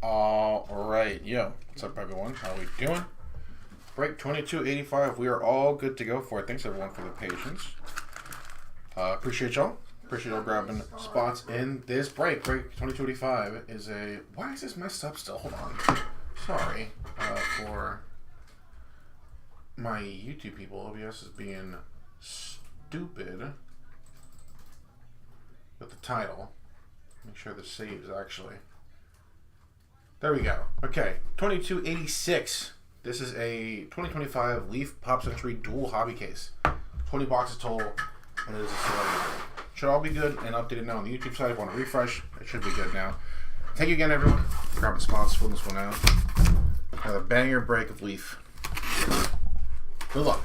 All right, yo, what's up, everyone? How we doing? Break 2285. We are all good to go for it. Thanks, everyone, for the patience. Appreciate y'all. Appreciate y'all grabbing spots in this break. Break 2285 is a. Why is this messed up still? Hold on. Sorry for my YouTube people. OBS is being stupid with the title. Make sure this saves actually. There we go. Okay, 2286. This is a 2025 Leaf Pop Century Dual Hobby Case. 20 boxes total, and it is a celebrity. Should all be good and updated now on the YouTube side. If you want to refresh, it should be good now. Thank you again, everyone. Grabbing spots, filling this one out. Another banger break of Leaf. Good luck.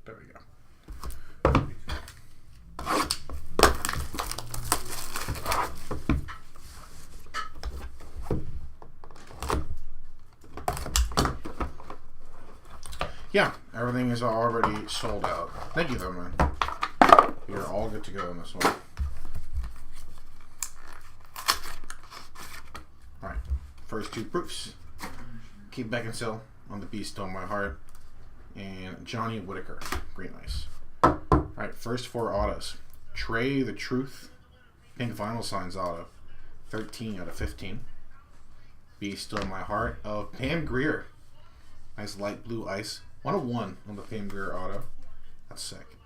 There we go. Yeah, everything is already sold out. Thank you, though, man. We are all good to go on this one. Alright, first two proofs. Keith Beckinsale on the Beast on My Heart. And Johnny Whitaker, green ice. Alright, first four autos. Trey the Truth, Pink Vinyl Signs auto, 13 out of 15. Be Still in My Heart of Pam Grier. Nice light blue ice. 101 on the Pam Grier auto. That's sick.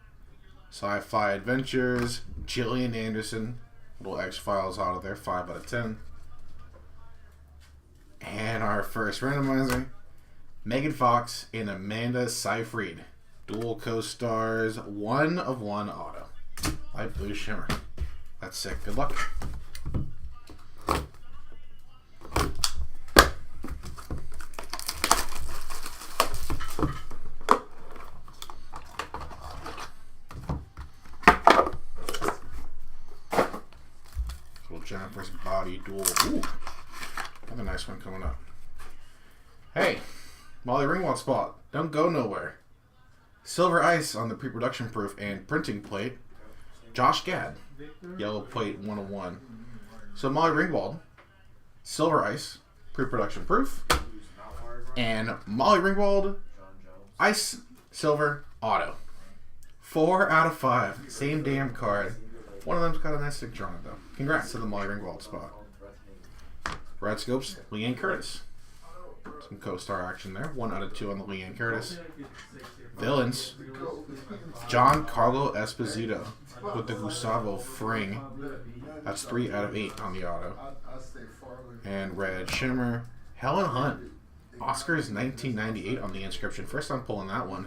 Sci-Fi Adventures, Jillian Anderson, little X-Files auto there, 5 out of 10. And our first randomizer, Megan Fox and Amanda Seyfried. Dual co-stars, 1 of 1 auto. Light blue shimmer. That's sick. Good luck. Little Jennifer's Body dual. Ooh. Another nice one coming up. Hey. Molly Ringwald spot. Don't go nowhere. Silver Ice on the pre-production proof and printing plate. Josh Gad. Yellow plate 101. So Molly Ringwald. Silver Ice. Pre-production proof. And Molly Ringwald. Ice. Silver. Auto. 4 out of 5. Same damn card. One of them's got a nice signature on it though. Congrats to the Molly Ringwald spot. Red Scopes. Leanne Curtis. Some co-star action there. 1 out of 2 on the Leanne Curtis. Villains. Giancarlo Esposito with the Gustavo Fring. That's 3 out of 8 on the auto. And Red Shimmer. Helen Hunt. Oscars 1998 on the inscription. First time pulling that one.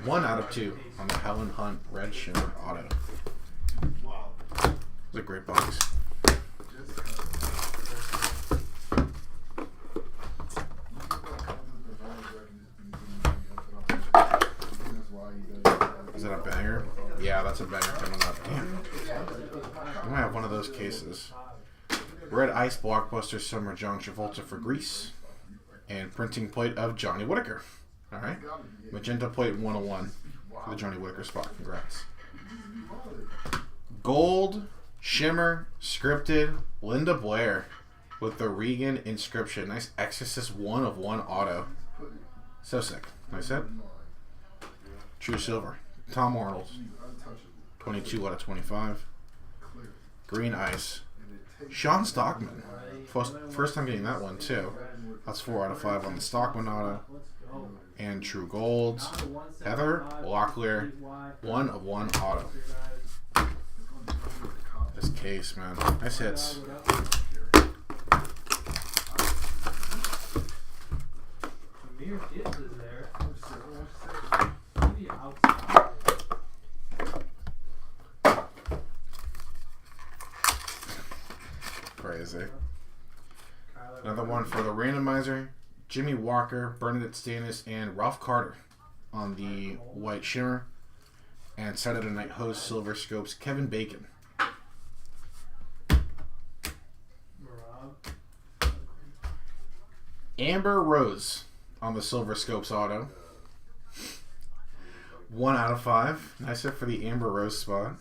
1 out of 2 on the Helen Hunt Red Shimmer auto. It's a great box. Is that a banger? Yeah, that's a banger coming up. Damn. I might have one of those cases. Red Ice Blockbuster Summer John Travolta for Grease. And printing plate of Johnny Whitaker. Alright. Magenta plate 101 for the Johnny Whitaker spot. Congrats. Gold Shimmer Scripted Linda Blair with the Regan inscription. Nice Exorcist 1 of 1 auto. So sick. Nice hit. True Silver. Tom Arnold. 22 out of 25. Green Ice. Sean Stockman. First time getting that one too. That's 4 out of 5 on the Stockman auto. And True Golds. Heather Locklear. 1 of 1 auto. This case, man. Nice hits. Crazy. Another one for the randomizer. Jimmy Walker, Bernadette Stanis, and Ralph Carter on the white shimmer. And Saturday Night Host Silver Scopes, Kevin Bacon Amber Rose on the Silver Scopes auto. 1 out of 5. Nice hit for the Amber Rose spot.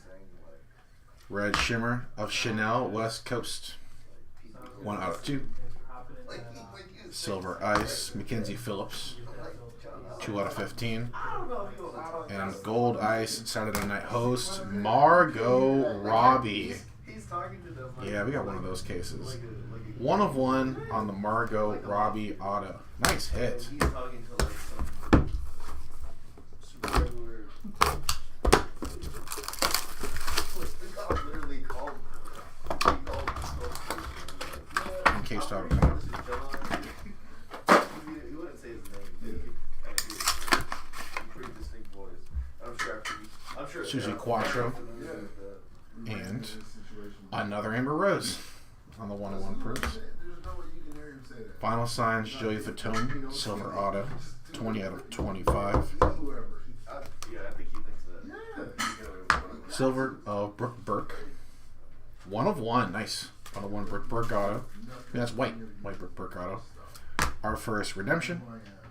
Red Shimmer of Chanel West Coast. 1 out of 2. Silver Ice, Mackenzie Phillips. 2 out of 15. And Gold Ice, Saturday Night Host, Margot Robbie. Yeah, we got one of those cases. 1 of 1 on the Margot Robbie auto. Nice hit. In case auto come up. Suzy Quattro. And another Amber Rose on the 101 proofs. Final signs, Joey Fatone, Silver Auto, 20 out of 25. Silver of Brooke Burke. 1 of 1, nice. 1 of 1 Brooke Burke auto. Yeah, that's white Brooke Burke auto. Our first redemption.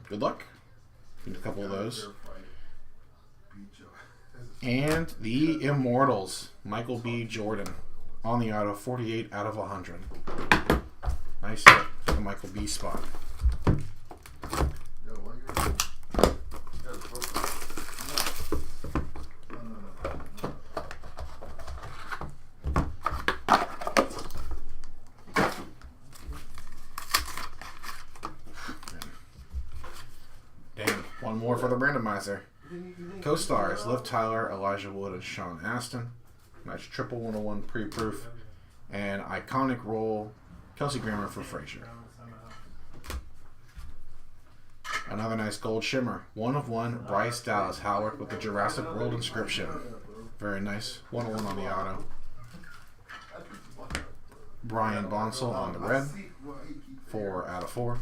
Good luck. Need a couple of those. And the Immortals, Michael B. Jordan on the auto, 48 out of 100. Nice hit for the Michael B. spot. Dang, one more for the randomizer. Co-stars, Liv Tyler, Elijah Wood, and Sean Astin. Nice triple 101 pre-proof. And iconic role, Kelsey Grammer for Frasier. Another nice gold shimmer. 1 of 1, Bryce Dallas Howard with the Jurassic World inscription. Very nice. 101 on the auto. Brian Bonsall on the red. 4 out of 4.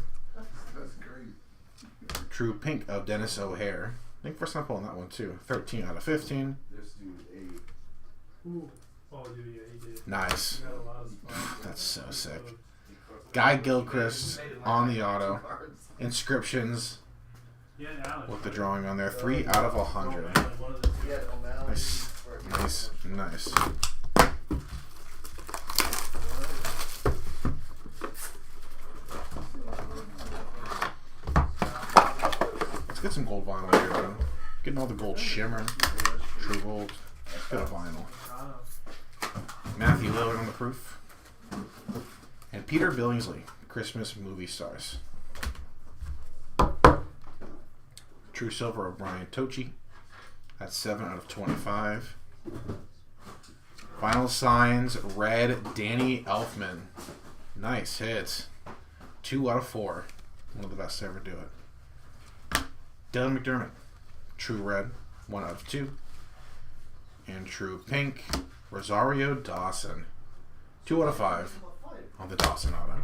True pink of Dennis O'Hare. I think first time pulling that one too. 13 out of 15. Nice. That's so sick. Guy Gilchrist on the auto. Inscriptions with the drawing on there. 3 out of 100. Nice. Nice. Nice. Get some gold vinyl here, though. Getting all the gold shimmer, true gold, bit of vinyl. Matthew Lillard on the proof. And Peter Billingsley, Christmas movie stars. True silver of Brian Tochi. That's 7 out of 25. Final signs, red Danny Elfman. Nice hits. 2 out of 4. One of the best to ever do it. Dylan McDermott, true red, 1 out of 2. And true pink, Rosario Dawson, 2 out of 5 on the Dawson auto.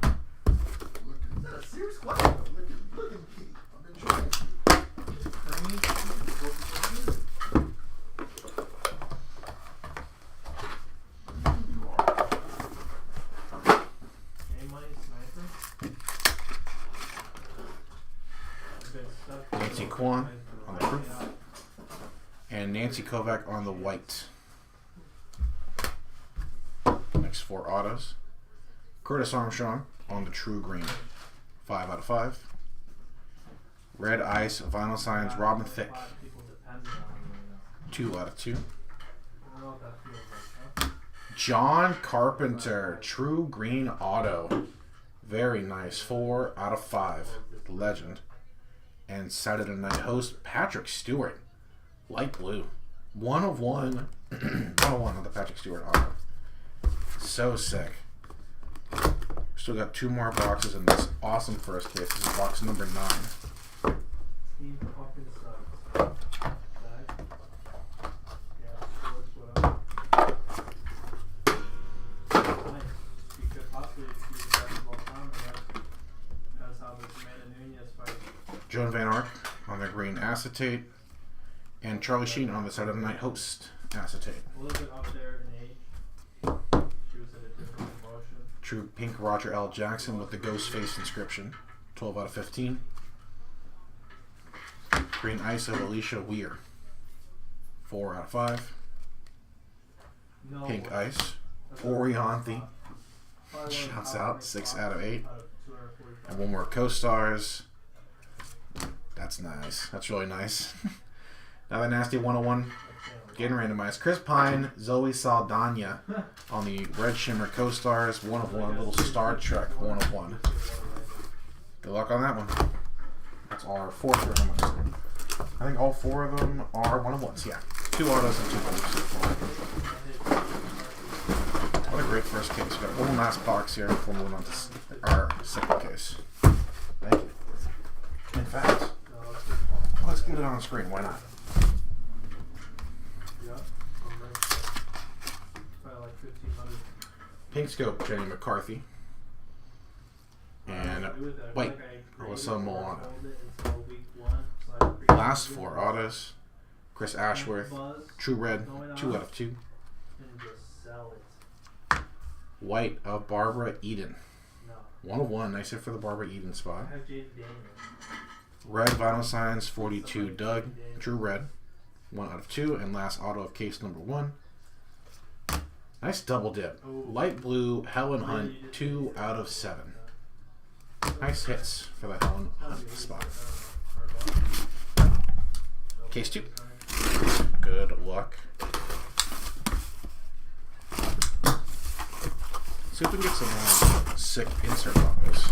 Nancy Kwan on the proof. And Nancy Kovac on the white. Next 4 autos. Curtis Armstrong on the true green. 5 out of 5. Red Ice, Vinyl Signs, Robin Thicke. 2 out of 2. John Carpenter, true green auto. Very nice. 4 out of 5. The legend. And Saturday Night Host, Patrick Stewart. Light blue. 1 of 1. 1 of 1 on the Patrick Stewart auto. So sick. Still got 2 more boxes in this awesome first case. This is box number 9. Joan Van Ark on the green acetate, and Charlie Sheen on the Saturday Night Host acetate. A little bit up there in age. She was at a different promotion. True pink Roger L. Jackson with the ghost face inscription. 12 out of 15. Green Ice of Alicia Weir. 4 out of 5. Pink Ice. Orianthi. Shouts out. 6 out of 8. And one more Co-Stars. That's nice. That's really nice. Another nasty 101. Getting randomized. Chris Pine, Zoe Saldana on the Red Shimmer Co-Stars. 1 of 1. Little Star Trek 1 of 1. Good luck on that one. That's our 4th randomizer. I think all 4 of them are 1 of 1s. Yeah. 2 autos and 2 blues. What a great first case. We got one last box here before moving on to our second case. Thank you. In fact, let's get it on the screen. Why not? Pink Scope, Jenny McCarthy. And white, Alyssa Milano. Last 4 autos. Chris Ashworth. True Red, 2 out of 2. White of Barbara Eden. 1 of 1. Nice hit for the Barbara Eden spot. Red Vinyl Signs 42 Doug. True Red. 1 out of 2. And last auto of case number 1. Nice double dip. Light blue Helen Hunt 2 out of 7. Nice hits for the Helen Hunt spot. Case 2. Good luck. See if we can get some sick insert autos.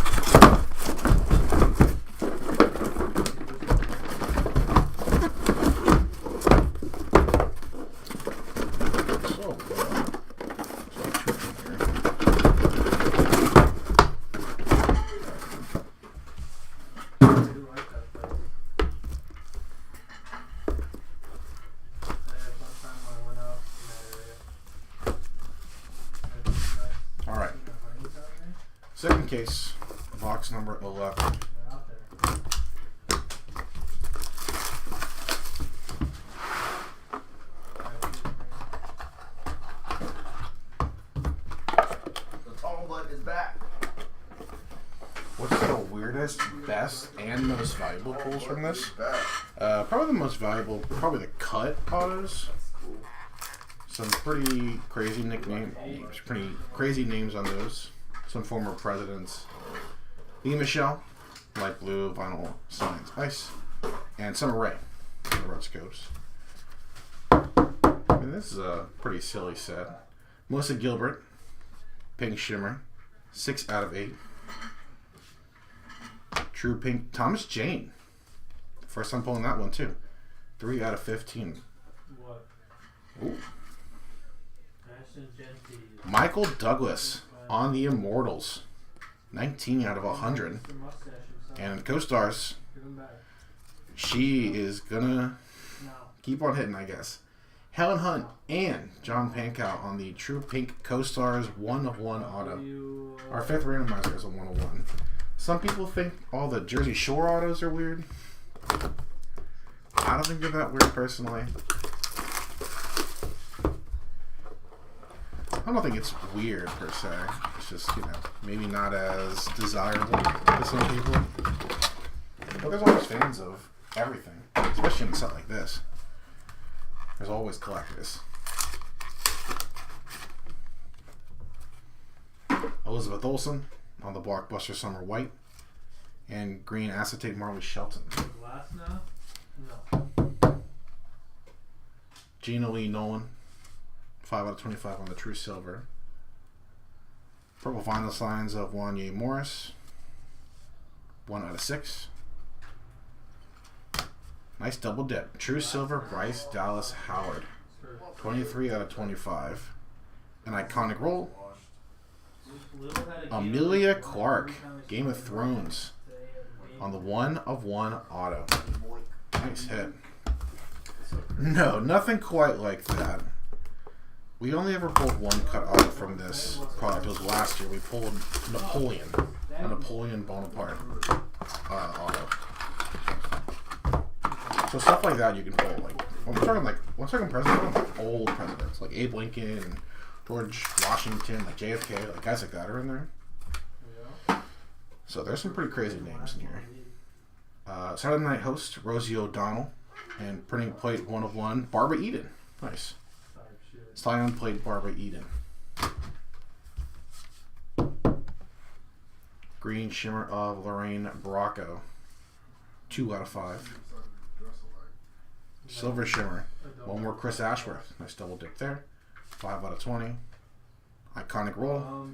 Second case, box number 11. The tall bud is back. What's the weirdest, best, and most valuable pulls from this? Probably the most valuable, probably the cut autos. Some pretty crazy names, pretty crazy names on those. Some former presidents. E. Michelle, light blue, vinyl signs, ice, and Summer Rae, the red scopes. I mean, this is a pretty silly set. Melissa Gilbert, pink shimmer, 6 out of 8. True pink, Thomas Jane. First time pulling that one too. 3 out of 15. What? Ooh. Michael Douglas on the Immortals. 19 out of 100. And Co-Stars, she is gonna keep on hitting, I guess. Helen Hunt and John Pankow on the True Pink Co-Stars 1 of 1 auto. Our 5th randomizer is a 1 of 1. Some people think all the Jersey Shore autos are weird. I don't think they're that weird personally. I don't think it's weird per se. It's just, you know, maybe not as desirable to some people. But there's always fans of everything, especially in a set like this. There's always collectors. Elizabeth Olsen on the Blockbuster Summer White. And green acetate Marley Shelton. Glass now? No. Gina Lee Nolan. 5 out of 25 on the True Silver. Purple vinyl signs of Wanya Morris. 1 out of 6. Nice double dip. True Silver Bryce Dallas Howard. 23 out of 25. An iconic roll. Amelia Clark. Game of Thrones. On the 1 of 1 auto. Nice hit. No, nothing quite like that. We only ever pulled 1 cut auto from this product. It was last year. We pulled Napoleon. A Napoleon Bonaparte auto. So stuff like that you can pull. Like when we're talking presidents, like old presidents, like Abe Lincoln and George Washington, like JFK, like guys like that are in there. So there's some pretty crazy names in here. Saturday Night host, Rosie O'Donnell. And printing plate 1 of 1, Barbara Eden. Nice. Scion plate, Barbara Eden. Green shimmer of Lorraine Bracco. 2 out of 5. Silver shimmer. 1 more Chris Ashworth. Nice double dip there. 5 out of 20. Iconic roll.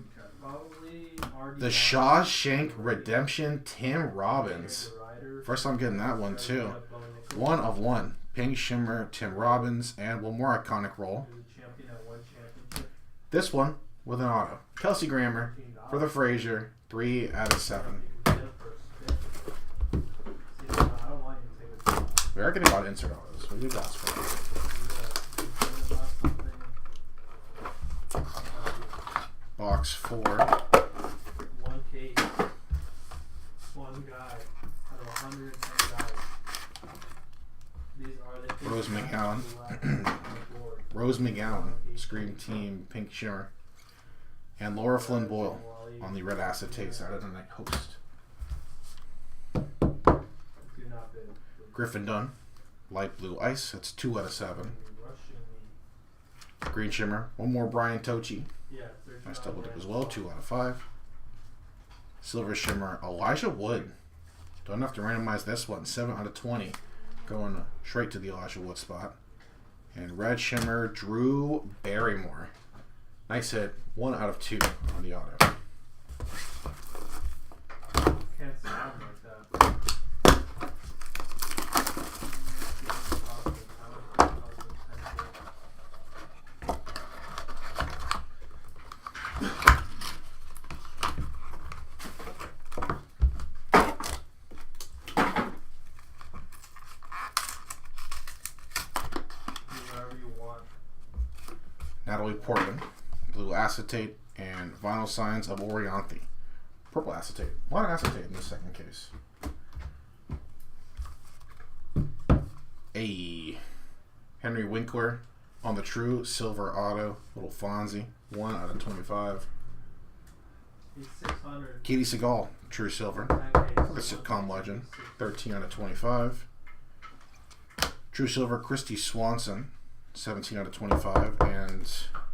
The Shawshank Redemption, Tim Robbins. First time getting that one too. 1 of 1. Pink shimmer, Tim Robbins, and 1 more iconic roll. This one with an auto. Kelsey Grammer for the Frazier. 3 out of 7. We are getting a lot of insert autos. What do you got for box 4. 1 case. 1 guy out of 110 guys. These are the Rose McGowan. Rose McGowan. Scream Team Pink Shimmer. And Laura Flynn Boyle on the red acetate Saturday Night host. Griffin Dunn. Light blue ice. That's 2 out of 7. Green shimmer. 1 more Brian Tochi. Nice double dip as well. 2 out of 5. Silver shimmer. Elijah Wood. Don't have to randomize this one. 7 out of 20. Going straight to the Elijah Wood spot. And red shimmer. Drew Barrymore. Nice hit. 1 out of 2 on the auto. Can't sound like that. Natalie Portman, blue acetate, and vinyl signs of Orianthi. Purple acetate. A lot of acetate in this second case. Henry Winkler on the true silver auto. Little Fonzie. 1 out of 25. He's 600. Katie Seagal, true silver. The sitcom legend. 13 out of 25. True silver, Christy Swanson. 17 out of 25. And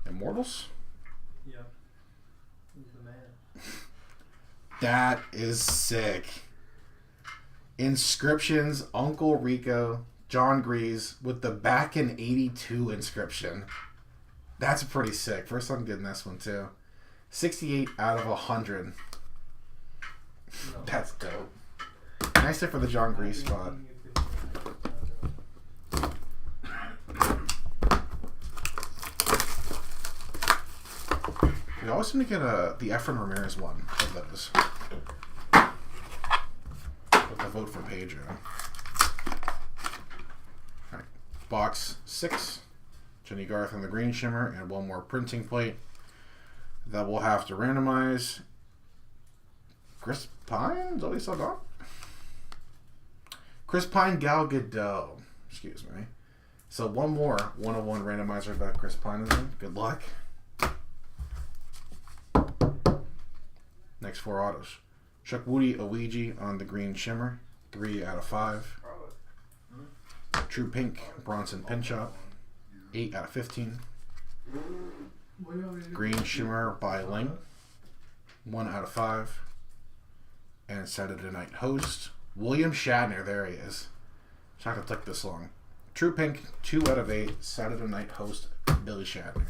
Immortals? Yeah. He's the man. That is sick. Inscriptions, Uncle Rico, John Grease with the back in 82 inscription. That's pretty sick. First time getting this one too. 68 out of 100. No. That's dope. Nice hit for the John Grease spot. We always seem to get the Efren Ramirez one of those. With the vote for Pedro. Alright. Box 6. Jenny Garth on the green shimmer and 1 more printing plate that we'll have to randomize. Chris Pine? Is that what he still got? Chris Pine, Gal Gadot. Excuse me. So 1 more 101 randomizer that Chris Pine is in. Good luck. Next 4 autos. Chuck Woody Ouija on the green shimmer. 3 out of 5. True Pink Bronson Pinchot. 8 out of 15. Green shimmer by Ling. 1 out of 5. And Saturday Night host. William Shatner. There he is. It's not going to take this long. True Pink. 2 out of 8. Saturday Night host. Billy Shatner.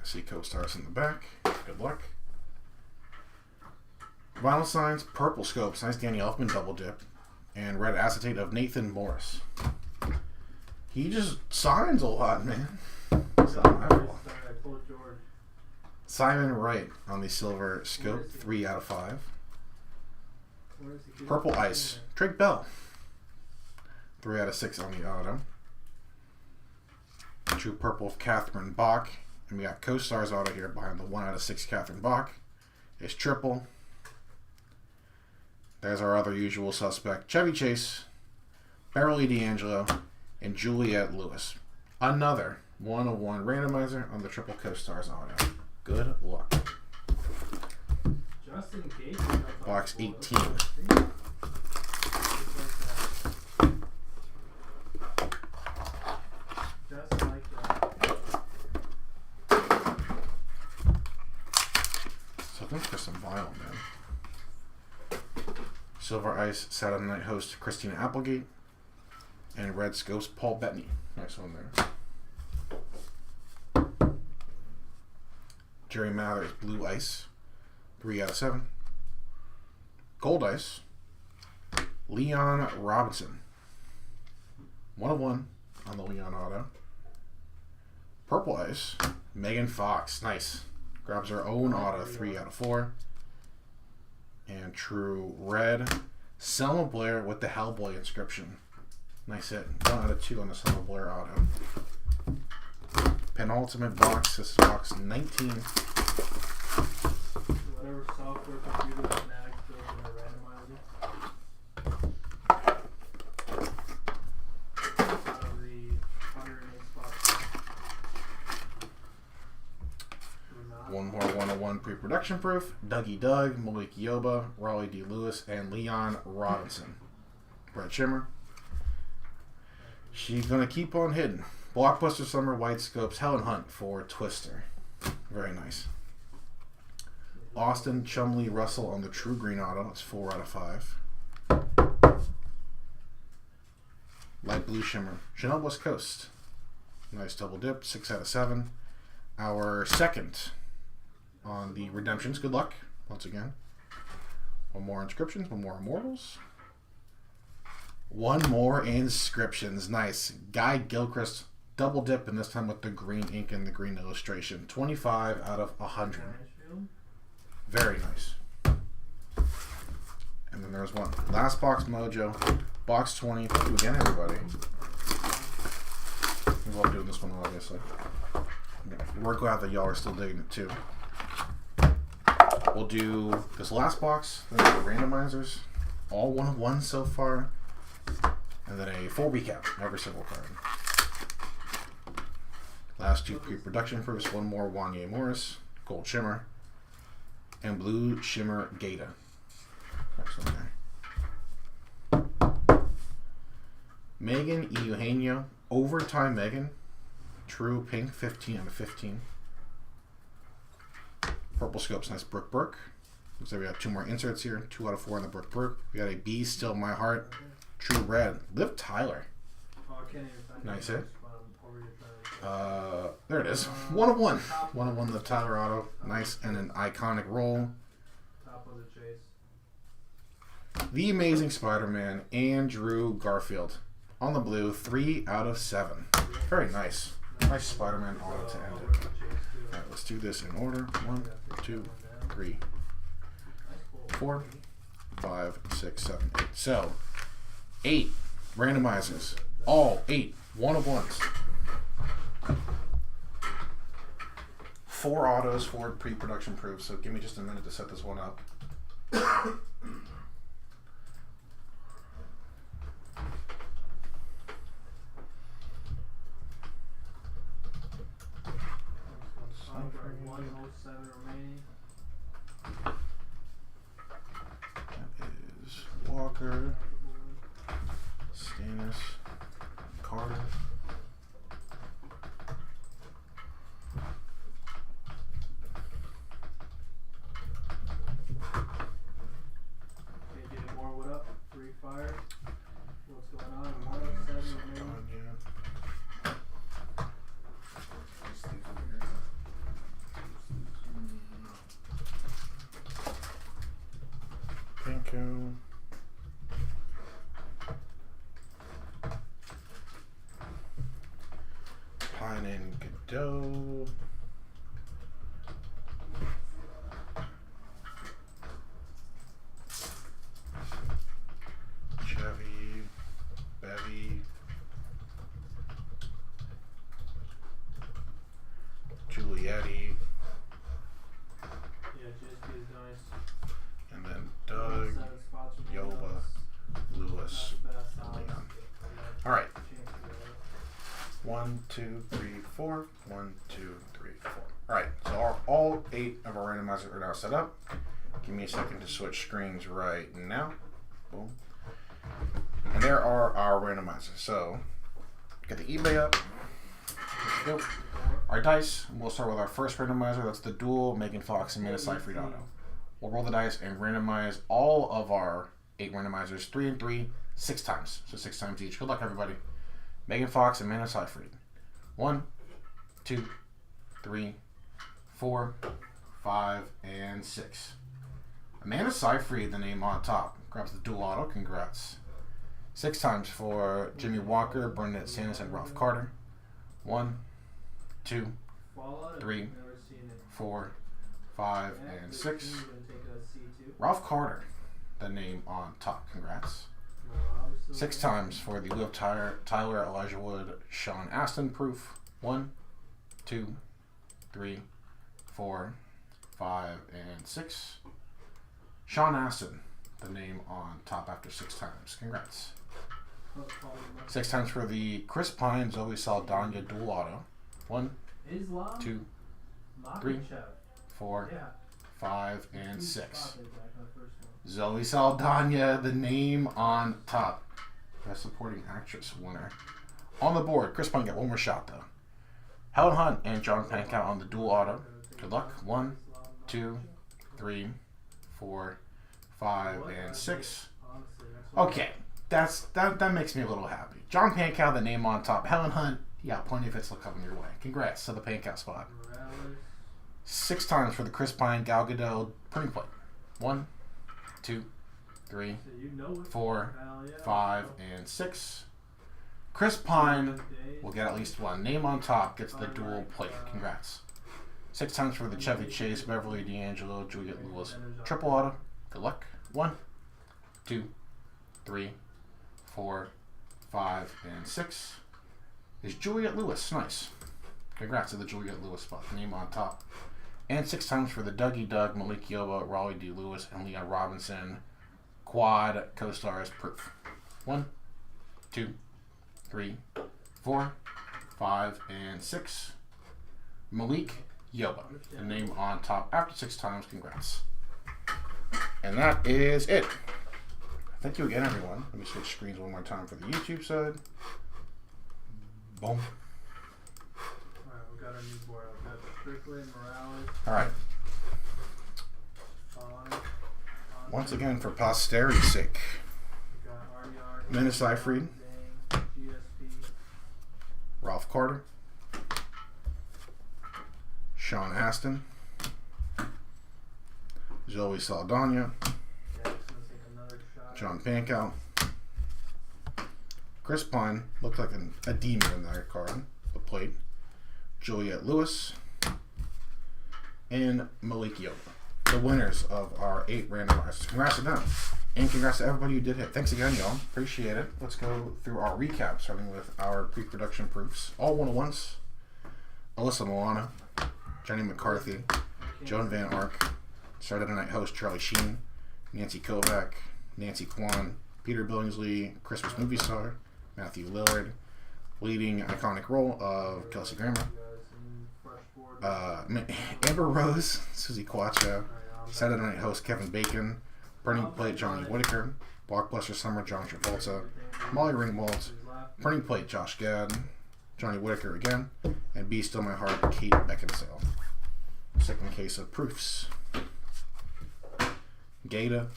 See co-stars in the back. Good luck. Vinyl signs, purple scopes. Nice Danny Elfman double dip. And red acetate of Nathan Morris. He just signs a lot, man. Simon Wright on the silver scope. 3 out of 5. Purple ice. Drake Bell. 3 out of 6 on the auto. True purple of Catherine Bach. And we got co-stars auto here behind the 1 out of 6 Catherine Bach. is triple. There's our other usual suspect, Chevy Chase, Beverly D'Angelo, and Juliette Lewis. Another 101 randomizer on the Triple Co-Stars auto. Good luck. Just in case. Box 18. Just like that. So thanks for some vinyl, man. Silver Ice Saturday Night host Christina Applegate. And Red Scopes Paul Bettany. Nice one there. Jerry Mathers Blue Ice. 3 out of 7. Gold Ice. Leon Robinson. 101 on the Leon auto. Purple Ice. Megan Fox. Nice. Grabs her own auto. 3 out of 4. And True Red. Selma Blair with the Hellboy inscription. Nice hit. 1 out of 2 on the Selma Blair auto. Penultimate box. This is box 19. Whatever software computer snags goes in a randomizer. Out of the 108 spots. One more 101 pre-production proof. Dougie Doug, Malik Yoba, Raleigh D. Lewis, and Leon Robinson. Brett Shimmer. She's going to keep on hitting. Blockbuster Summer White Scopes Helen Hunt for Twister. Very nice. Austin Chumley Russell on the True Green auto. It's 4 out of 5. Light Blue Shimmer. Chanel West Coast. Nice double dip. 6 out of 7. Our second on the Redemptions. Good luck once again. One more inscriptions. One more immortals. One more inscriptions. Nice. Guy Gilchrist. Double dip, and this time with the green ink and the green illustration. 25 out of 100. Very nice. And then there's one. Last box mojo. Box 20. Thank you again, everybody. We love doing this one, obviously. We're glad that y'all are still digging it, too. We'll do this last box, then the randomizers. All 101 so far. And then a full recap of every single card. Last 2 pre-production proofs. One more Wanye Morris. Gold Shimmer. And Blue Shimmer Gata. Excellent there. Megan Eugenio. Overtime Megan. True Pink. 15 out of 15. Purple Scopes. Nice Brooke Burke. Looks like we got 2 more inserts here. 2 out of 4 on the Brooke Burke. We got a Be Still My Heart. True Red. Liv Tyler. Oh, I can't even find Nice it. hit. There it is. 101. 101 the Tyler auto. Nice and an iconic roll. Top of the chase. The Amazing Spider-Man, Andrew Garfield. On the blue, 3 out of 7. Very nice. Nice Spider-Man auto to end it. Alright, let's do this in order. 1, 2, 3, 4, 5, 6, 7, 8. So, 8 randomizers. All 8 1-of-1s. 4 autos, 4 pre-production proofs. So give me just a minute to set this one up. That is Walker, Stannis, Carter. Pinko. Pine and Godot. Chevy. Bevy. Giulietti. Yeah, JSP is done. Nice. And then Doug, 7 spots from Yoba, Lewis. Lewis, Not the best and odds, Leon. but All right. chance to get it. 1, 2, 3, 4. 1, 2, 3, 4. All right. So all 8 of our randomizers are now set up. Give me a second to switch screens right now. Boom. And there are our randomizers. So get the eBay up. Let's go. Our dice. We'll start with our first randomizer. That's the dual Megan Fox and Amanda Seyfried auto. We'll roll the dice and randomize all of our 8 randomizers 3 and 3, 6 times. So 6 times each. Good luck, everybody. Megan Fox and Amanda Seyfried. 1, 2, 3, 4, 5, and 6. Amanda Seyfried, the name on top, grabs the dual auto. Congrats. 6 times for Jimmy Walker, Bernadette Sanders, and Ralph Carter. 1, 2, 3, 4, 5, and 6. Ralph Carter, the name on top. Congrats. 6 times for the Liv Tyler, Elijah Wood, Sean Astin proof. 1, 2, 3, 4, 5, and 6. Sean Astin, the name on top after 6 times. Congrats. 6 times for the Chris Pine, Zoe Saldana dual auto. 1, 2, 3, 4, 5, and 6. Zoe Saldana, the name on top. Best Supporting Actress winner. On the board, Chris Pine got one more shot though. Helen Hunt and John Pankow on the dual auto. Good luck. 1, 2, 3, 4, 5, and 6. Okay, that makes me a little happy. John Pankow, the name on top. Helen Hunt, you got plenty of hits coming your way. Congrats to the Pankow spot. 6 times for the Chris Pine Gal Gadot printing plate. 1, 2, 3, 4, 5, and 6. Chris Pine will get at least one. Name on top gets the dual plate. Congrats. 6 times for the Chevy Chase, Beverly D'Angelo, Juliette Lewis triple auto. Good luck. 1, 2, 3, 4, 5, and 6. Is Juliette Lewis. Nice. Congrats to the Juliette Lewis spot. Name on top. And 6 times for the Dougie Doug, Malik Yoba, Raleigh D. Lewis, and Leon Robinson quad co-stars proof. 1, 2, 3, 4, 5, and 6. Malik Yoba, the name on top after 6 times. Congrats. And that is it. Thank you again, everyone. Let me switch screens one more time for the YouTube side. Boom. Alright, we got our new board. I've got Strickland, Morales, Alright. Fine, Once again, for posterity's sake, we got Arnyard, Amanda Seyfried, Zhang, GSP, Ralph Carter, Sean Astin, Zoe Saldana, Jack's gonna take another shot. John Pankow, Chris Pine, looked like a demon in that card, the plate, Juliette Lewis, and Malik Yoba, the winners of our 8 randomizers. Congrats to them, and congrats to everybody who did hit. Thanks again, y'all. Appreciate it. Let's go through our recap, starting with our pre-production proofs. All 101s. Alyssa Milano, Jenny McCarthy, Joan Van Ark, Saturday Night host Charlie Sheen, Nancy Kovac, Nancy Kwan, Peter Billingsley, Christmas movie star, Matthew Lillard, leading iconic role of Kelsey Grammer, Amber Rose, Susie Quacho, Saturday Night host Kevin Bacon, Printing Plate Johnny Whitaker, Blockbuster Summer John Travolta, Molly Ringwald, Printing Plate Josh Gad, Johnny Whitaker again, and Be Still My Heart Kate Beckinsale. Second case of proofs. Gata,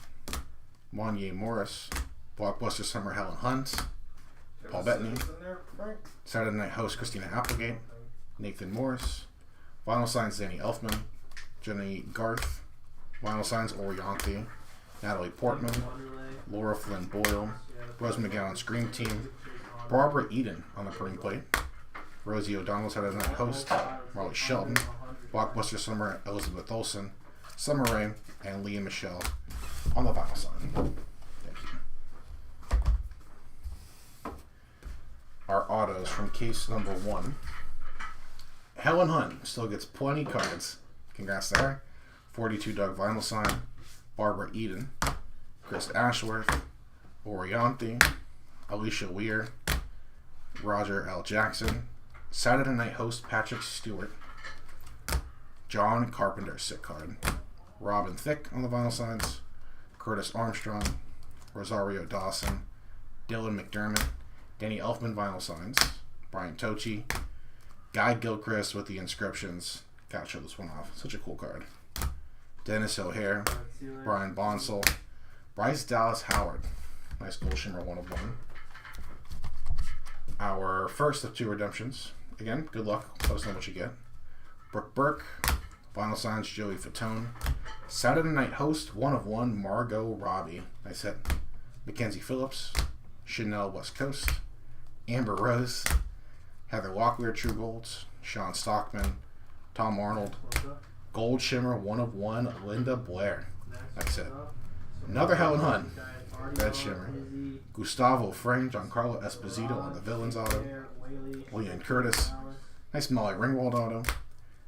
Wanye Morris, Blockbuster Summer Helen Hunt, Paul Bettany, Saturday Night host Christina Applegate, Nathan Morris, Vinyl Signs Danny Elfman, Jenny Garth, Vinyl Signs Orianthi, Natalie Portman, Laura Flynn Boyle, Rose McGowan Scream Team, Barbara Eden on the printing plate, Rosie O'Donnell Saturday Night host, Marley Shelton, Blockbuster Summer Elizabeth Olsen, Summer Rae, and Leah Michelle on the vinyl sign. Thank you. Our autos from case number 1. Helen Hunt still gets plenty cards. Congrats to her. 42 Doug vinyl sign, Barbara Eden, Chris Ashworth, Orianthi, Alicia Weir, Roger L. Jackson, Saturday Night host Patrick Stewart, John Carpenter sick card, Robin Thicke on the vinyl signs, Curtis Armstrong, Rosario Dawson, Dylan McDermott, Danny Elfman vinyl signs, Brian Tochi, Guy Gilchrist with the inscriptions. Gotta show this one off. Such a cool card. Dennis O'Hare, Brian Bonsall, Bryce Dallas Howard. Nice gold shimmer 1 of 1. Our first of 2 redemptions. Again, good luck. Let us know what you get. Brooke Burke, vinyl signs Joey Fatone, Saturday Night host 1 of 1 Margot Robbie. Nice hit. Mackenzie Phillips, Chanel West Coast, Amber Rose, Heather Locklear True Golds, Sean Stockman, Tom Arnold, gold shimmer 1 of 1 Linda Blair. Nice hit. Another Helen Hunt. Red shimmer. Gustavo Frame, Giancarlo Esposito on the Villains auto. William Curtis. Nice Molly Ringwald auto.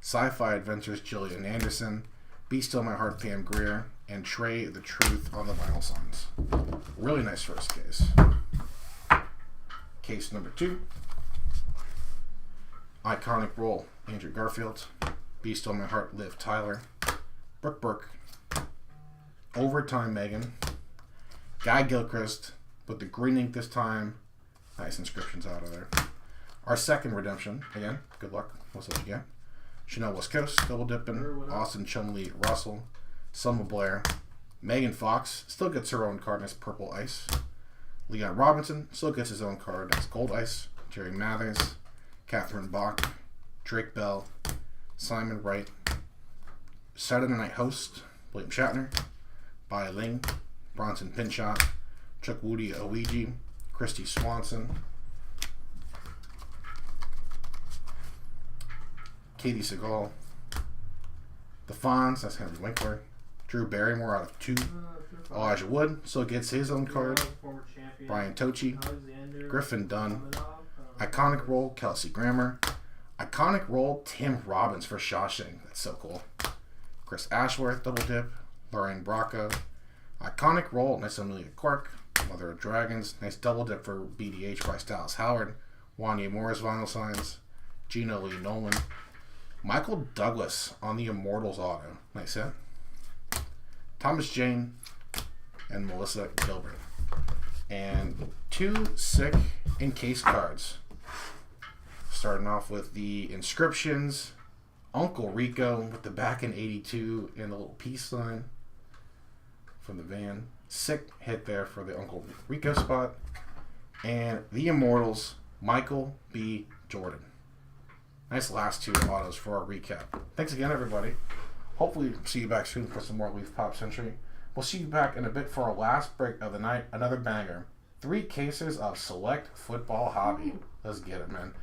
Sci-Fi Adventures Jillian Anderson. Be Still My Heart Pam Grier. And Trey the Truth on the vinyl signs. Really nice first case. Case number 2. Iconic Roll Andrew Garfield. Be Still My Heart Liv Tyler. Brooke Burke. Overtime Megan. Guy Gilchrist with the green ink this time. Nice inscriptions out of there. Our second redemption. Again, good luck. What's up you get? Chanel West Coast, Double Dippin', Austin Chumley Russell, Selma Blair, Megan Fox, still gets her own card as Purple Ice. Leon Robinson, still gets his own card as Gold Ice. Jerry Mathers, Catherine Bach, Drake Bell, Simon Wright, Saturday Night host, William Shatner, Bai Ling, Bronson Pinchot, Chuck Woody Oweji, Christy Swanson, Katie Seagal, The Fonz, that's Henry Winkler, Drew Barrymore out of 2, Elijah Wood still gets his own card, Brian Tochi, Griffin Dunn, Iconic Roll Kelsey Grammer, Iconic Roll Tim Robbins for Shawshank, that's so cool, Chris Ashworth, Double Dip, Lorraine Bracco, Iconic Roll, nice Amelia Clark, Mother of Dragons, nice Double Dip for BDH by Dallas Howard, Wanya Morris vinyl signs, Gina Lee Nolan, Michael Douglas on the Immortals auto, nice hit, Thomas Jane, and Melissa Gilbert. And 2 sick encased cards. Starting off with the inscriptions, Uncle Rico with the back in 82 and the little peace sign from the van. Sick hit there for the Uncle Rico spot. And the Immortals, Michael B. Jordan. Nice last 2 autos for our recap. Thanks again, everybody. Hopefully see you back soon for some more Leaf Pop Century. We'll see you back in a bit for our last break of the night. Another banger. 3 cases of select football hobby. Let's get it, man.